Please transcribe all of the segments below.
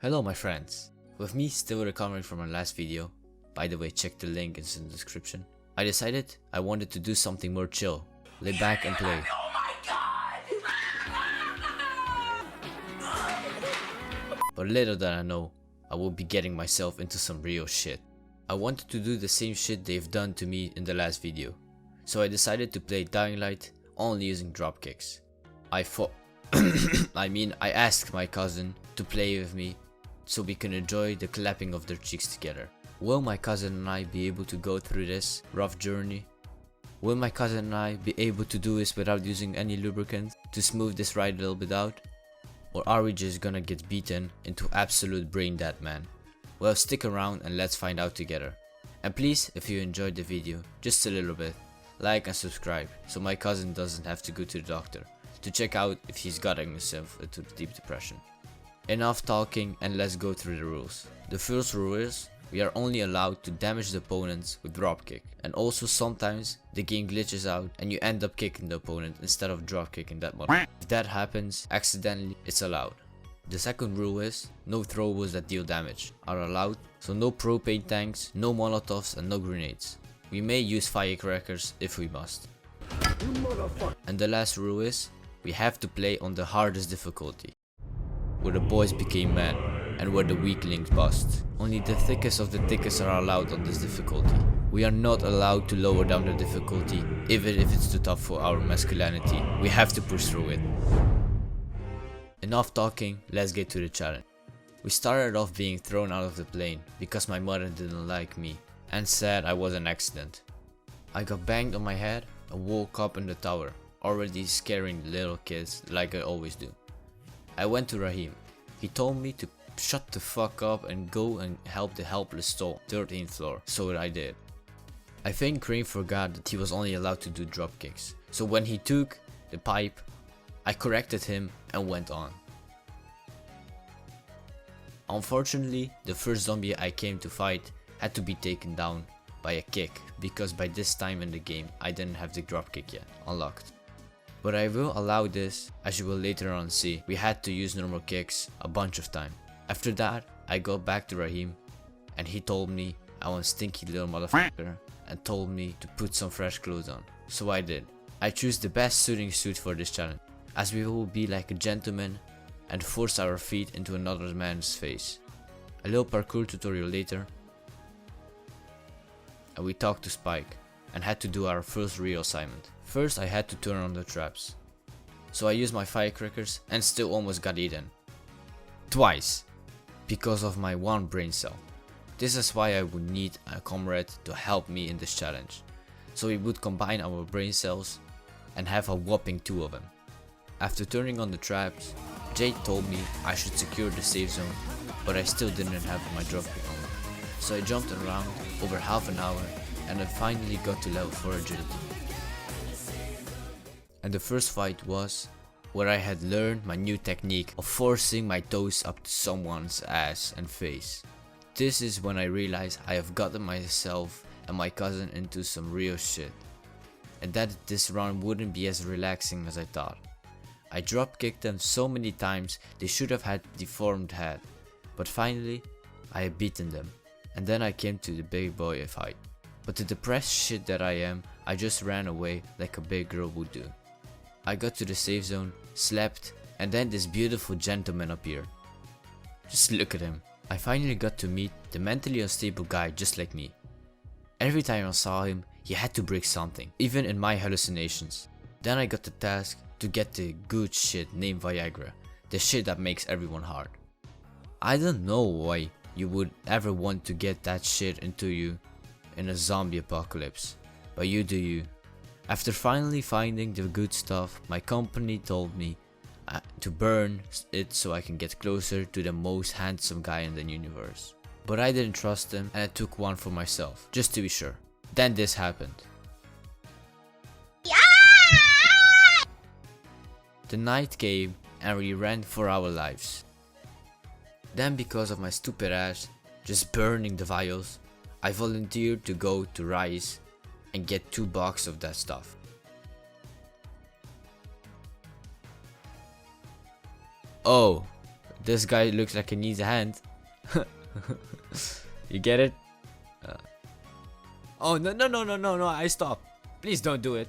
Hello my friends, with me still recovering from my last video, by the way check the link, it's in the description. I decided I wanted to do something more chill, lay back and play. Oh my god! But little did I know, I will be getting myself into some real shit. I wanted to do the same shit they've done to me in the last video, so I decided to play Dying Light only using dropkicks. I asked my cousin to play with me so we can enjoy the clapping of their cheeks together. Will my cousin and I be able to go through this rough journey? Will my cousin and I be able to do this without using any lubricant to smooth this ride a little bit out? Or are we just gonna get beaten into absolute brain dead, man? Well, stick around and let's find out together. And please, if you enjoyed the video, just a little bit, like and subscribe so my cousin doesn't have to go to the doctor to check out if he's gotten himself into deep depression. Enough talking and let's go through the rules. The first rule is we are only allowed to damage the opponents with dropkick, and also sometimes the game glitches out and you end up kicking the opponent instead of dropkicking that mother. If that happens accidentally, it's allowed. The second rule is no throwables that deal damage are allowed, so no propane tanks, no molotovs and no grenades. We may use firecrackers if we must. And the last rule is we have to play on the hardest difficulty, where the boys became men and where the weaklings bust. Only the thickest of the thickest are allowed on this difficulty. We are not allowed to lower down the difficulty, even if it's too tough for our masculinity. We have to push through it. Enough talking, let's get to the challenge. We started off being thrown out of the plane because my mother didn't like me and said I was an accident. I got banged on my head and woke up in the tower, already scaring the little kids like I always do. I went to Rahim. He told me to shut the fuck up and go and help the helpless stall, 13th floor, so I did. I think Crane forgot that he was only allowed to do dropkicks, so when he took the pipe, I corrected him and went on. Unfortunately, the first zombie I came to fight had to be taken down by a kick, because by this time in the game I didn't have the dropkick yet unlocked. But I will allow this, as you will later on see. We had to use normal kicks a bunch of time. After that, I got back to Rahim and he told me I was a stinky little motherfucker and told me to put some fresh clothes on. So I did. I chose the best suiting suit for this challenge, as we will be like a gentleman and force our feet into another man's face. A little parkour tutorial later, and we talked to Spike and had to do our first real assignment. First I had to turn on the traps, so I used my firecrackers and still almost got eaten. Twice, because of my one brain cell. This is why I would need a comrade to help me in this challenge, so we would combine our brain cells and have a whopping 2 of them. After turning on the traps, Jade told me I should secure the safe zone, but I still didn't have my dropkick on me. So I jumped around over half an hour and I finally got to level 4 agility. And the first fight was where I had learned my new technique of forcing my toes up to someone's ass and face. This is when I realized I have gotten myself and my cousin into some real shit, and that this round wouldn't be as relaxing as I thought. I dropkicked them so many times they should have had deformed head, but finally I had beaten them, and then I came to the big boy fight. But the depressed shit that I am, I just ran away like a big girl would do. I got to the safe zone, slept, and then this beautiful gentleman appeared. Just look at him. I finally got to meet the mentally unstable guy just like me. Every time I saw him, he had to break something, even in my hallucinations. Then I got the task to get the good shit named Viagra, the shit that makes everyone hard. I don't know why you would ever want to get that shit into you in a zombie apocalypse, but you do you. After finally finding the good stuff, my company told me to burn it so I can get closer to the most handsome guy in the universe. But I didn't trust him and I took one for myself, just to be sure. Then this happened. The night came and we ran for our lives. Then because of my stupid ass just burning the vials, I volunteered to go to Rise and get 2 boxes of that stuff. Oh, This guy looks like he needs a hand. You get it? Oh no, I stop. Please don't do it.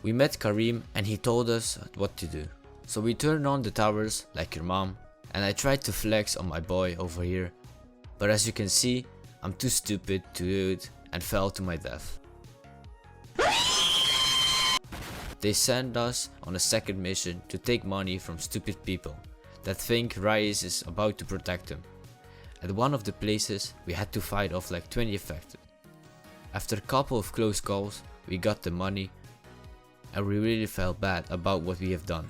We met Kareem and he told us what to do. So we turned on the towers like your mom, and I tried to flex on my boy over here, but as you can see, I'm too stupid to do it and fell to my death. They sent us on a second mission to take money from stupid people that think Rise is about to protect them. At one of the places we had to fight off like 20 affected. After a couple of close calls we got the money and we really felt bad about what we have done.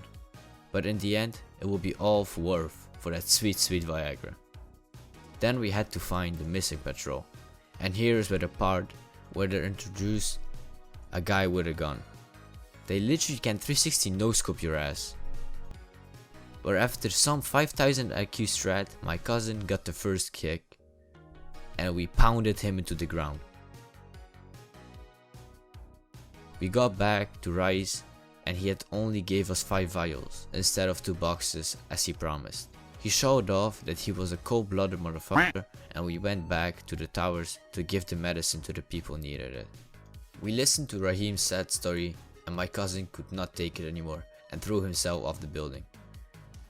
But in the end it will be all worth for that sweet Viagra. Then we had to find the missing patrol, and here is where the part where they introduce a guy with a gun. They literally can 360 no-scope your ass. But after some 5000 IQ strat, my cousin got the first kick and we pounded him into the ground. We got back to Rise and he had only gave us 5 vials instead of 2 boxes as he promised. He showed off that he was a cold-blooded motherfucker, and we went back to the towers to give the medicine to the people needed it. We listened to Raheem's sad story and my cousin could not take it anymore and threw himself off the building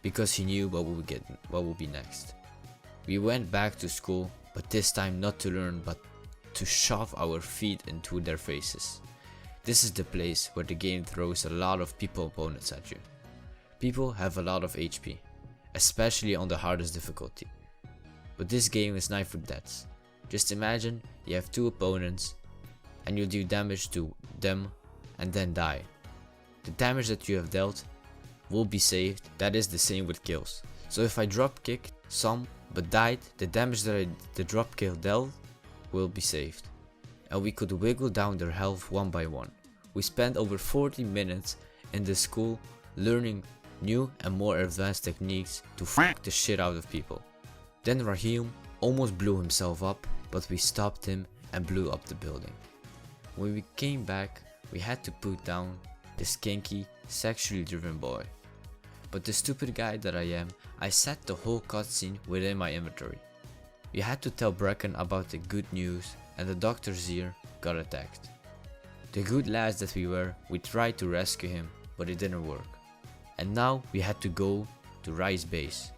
because he knew what would be next. We went back to school, but this time not to learn but to shove our feet into their faces. This is the place where the game throws a lot of people opponents at you. People have a lot of HP, especially on the hardest difficulty. But this game is knife for deaths. Just imagine you have 2 opponents and you do damage to them and then die. The damage that you have dealt will be saved. That is the same with kills. So if I drop kicked some but died, the damage that the drop kill dealt will be saved. And we could wiggle down their health one by one. We spent over 40 minutes in the school learning new and more advanced techniques to fuck the shit out of people. Then Raheem almost blew himself up, but we stopped him and blew up the building. When we came back, we had to put down this kinky, sexually driven boy. But the stupid guy that I am, I set the whole cutscene within my inventory. We had to tell Bracken about the good news and the doctor's ear got attacked. The good lads that we were, we tried to rescue him, but it didn't work. And now we had to go to Rise base.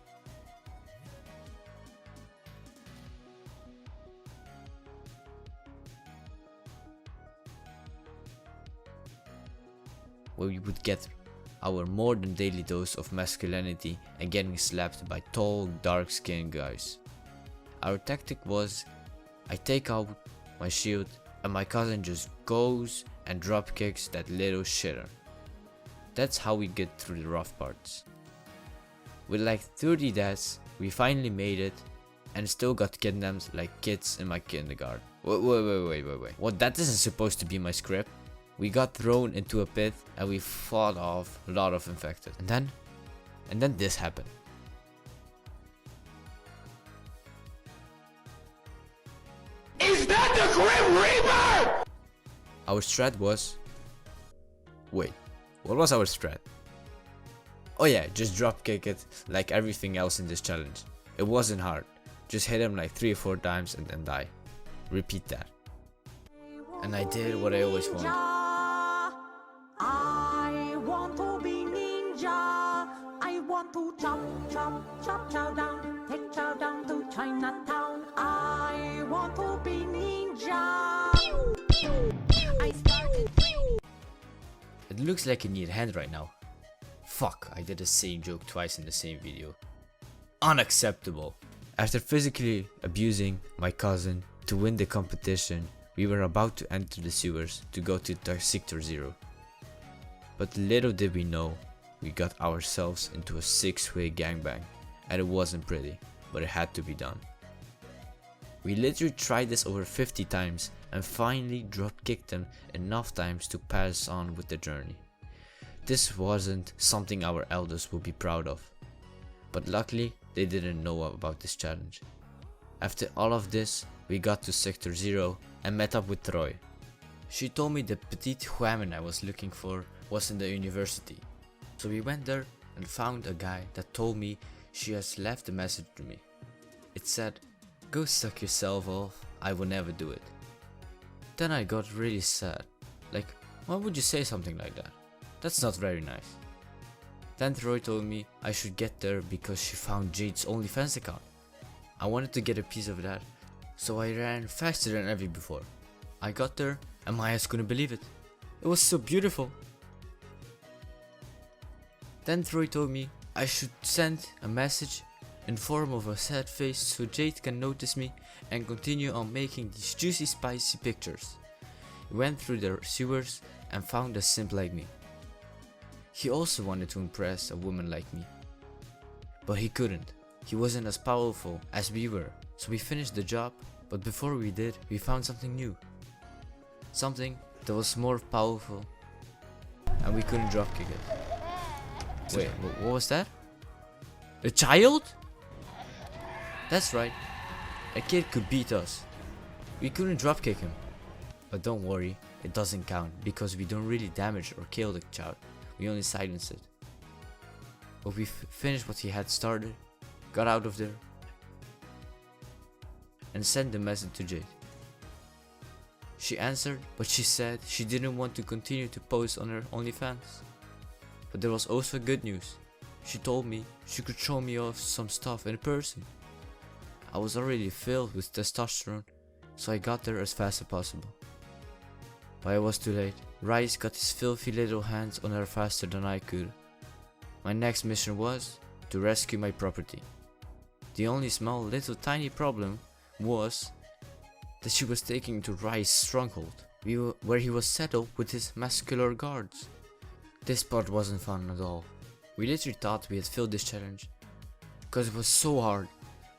Where we would get our more than daily dose of masculinity and getting slapped by tall, dark skinned guys. Our tactic was, I take out my shield and my cousin just goes and drop kicks that little shitter. That's how we get through the rough parts. With like 30 deaths, we finally made it and still got kidnapped like kids in my kindergarten. Wait. What? That isn't supposed to be my script. We got thrown into a pit and we fought off a lot of infected. And then this happened. Is that the Grim Reaper? Our strat was... Wait, what was our strat? Oh yeah, just drop kick it like everything else in this challenge. It wasn't hard. Just hit him like 3 or 4 times and then die. Repeat that. And I did what I always wanted. I want to be ninja. I want to chop chow down, take chow down to Chinatown. I want to be ninja. I started. It looks like you need a hand right now. Fuck, I did the same joke twice in the same video. Unacceptable. After physically abusing my cousin to win the competition, we were about to enter the sewers to go to Sector 0. But little did we know, we got ourselves into a 6-way gangbang, and it wasn't pretty, but it had to be done. We literally tried this over 50 times and finally drop kicked them enough times to pass on with the journey. This wasn't something our elders would be proud of, but luckily they didn't know about this challenge. After all of this, we got to Sector 0 and met up with Troy. She told me the petite woman I was looking for was in the university. So we went there and found a guy that told me she has left a message to me. It said, "Go suck yourself off, I will never do it." Then I got really sad. Like, why would you say something like that? That's not very nice. Then Troy told me I should get there because she found Jade's OnlyFans account. I wanted to get a piece of that, so I ran faster than ever before. I got there and my eyes couldn't believe it. It was so beautiful. Then Troy told me I should send a message in form of a sad face so Jade can notice me and continue on making these juicy spicy pictures. He went through the sewers and found a simp like me. He also wanted to impress a woman like me, but he couldn't. He wasn't as powerful as we were, so we finished the job, but before we did, we found something new. Something that was more powerful, and we couldn't dropkick it. Wait, what was that? A child? That's right, a kid could beat us. We couldn't dropkick him. But don't worry, it doesn't count because we don't really damage or kill the child, we only silence it. But we finished what he had started, got out of there, and sent the message to Jade. She answered, but she said she didn't want to continue to post on her OnlyFans. But there was also good news. She told me she could show me off some stuff in person. I was already filled with testosterone, so I got there as fast as possible. But I was too late. Rice got his filthy little hands on her faster than I could. My next mission was to rescue my property. The only small little tiny problem was that she was taking to Rice's stronghold, where he was settled with his muscular guards. This part wasn't fun at all. We literally thought we had failed this challenge, because it was so hard.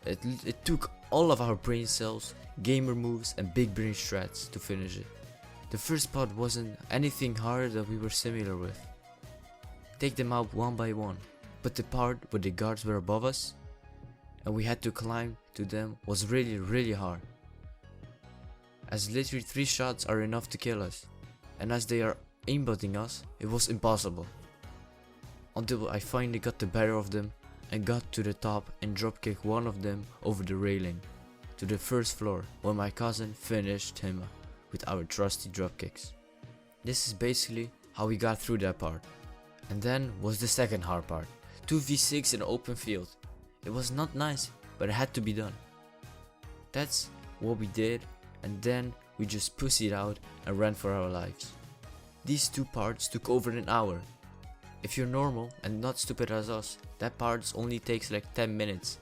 It took all of our brain cells, gamer moves and big brain strats to finish it. The first part wasn't anything hard that we were similar with. Take them out one by one, but the part where the guards were above us and we had to climb to them was really hard. As literally 3 shots are enough to kill us, and as they are aimbotting us, it was impossible. Until I finally got the better of them and got to the top and dropkicked one of them over the railing to the first floor, where my cousin finished him with our trusty dropkicks. This is basically how we got through that part. And then was the second hard part, 2v6 in an open field. It was not nice, but it had to be done. That's what we did, and then we just pussied out and ran for our lives. These 2 parts took over an hour. If you're normal and not stupid as us, that part only takes like 10 minutes.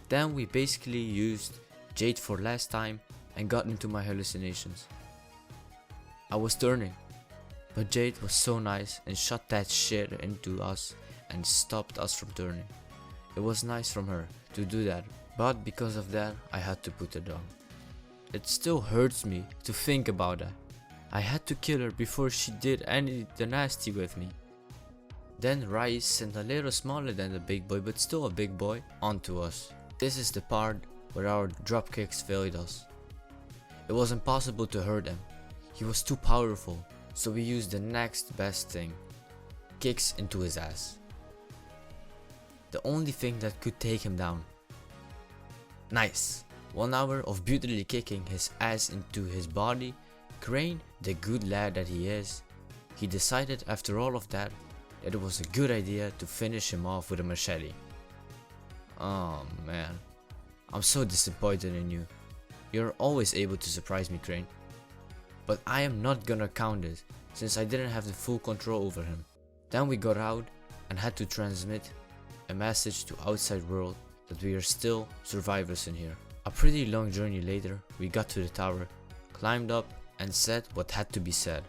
Then we basically used Jade for last time and got into my hallucinations. I was turning, but Jade was so nice and shot that shit into us and stopped us from turning. It was nice from her to do that, but because of that I had to put her down. It still hurts me to think about that. I had to kill her before she did any the nasty with me. Then Rice sent a little smaller than the big boy, but still a big boy, onto us. This is the part where our dropkicks failed us. It was impossible to hurt him. He was too powerful, so we used the next best thing. Kicks into his ass. The only thing that could take him down. Nice. 1 hour of brutally kicking his ass into his body. Crane, the good lad that he is, he decided after all of that it was a good idea to finish him off with a machete. Oh man, I'm so disappointed in you. You're always able to surprise me, Crane. But I am not gonna count it, since I didn't have the full control over him. Then we got out and had to transmit a message to outside world that we are still survivors in here. A pretty long journey later, we got to the tower, climbed up and said what had to be said.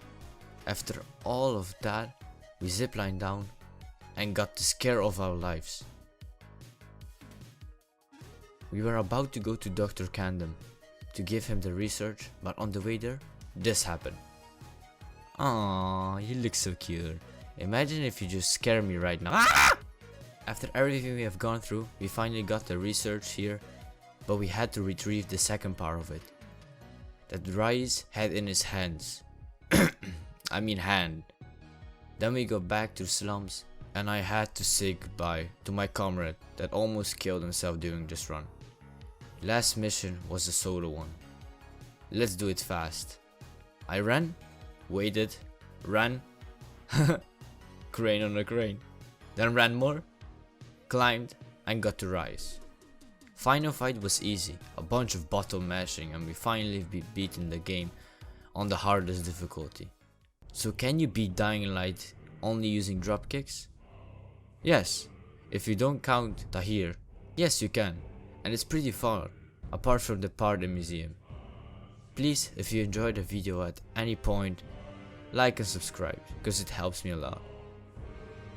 After all of that, we ziplined down and got the scare of our lives. We were about to go to Dr. Candom to give him the research, but on the way there, this happened. Aww, you look so cute. Imagine if you just scare me right now. Ah! After everything we have gone through, we finally got the research here, but we had to retrieve the second part of it that Rice had in his hands. I mean hand. Then we got back to slums and I had to say goodbye to my comrade that almost killed himself during this run. Last mission was a solo one. Let's do it fast. I ran, waited, ran, crane on a crane, then ran more, climbed, and got to rise. Final fight was easy, a bunch of bottom mashing, and we finally beaten the game on the hardest difficulty. So can you beat Dying Light only using dropkicks? Yes, if you don't count Tahir. Yes, you can, and it's pretty far, apart from the part in museum. Please, if you enjoyed the video at any point, like and subscribe, because it helps me a lot.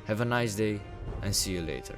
Have a nice day, and see you later.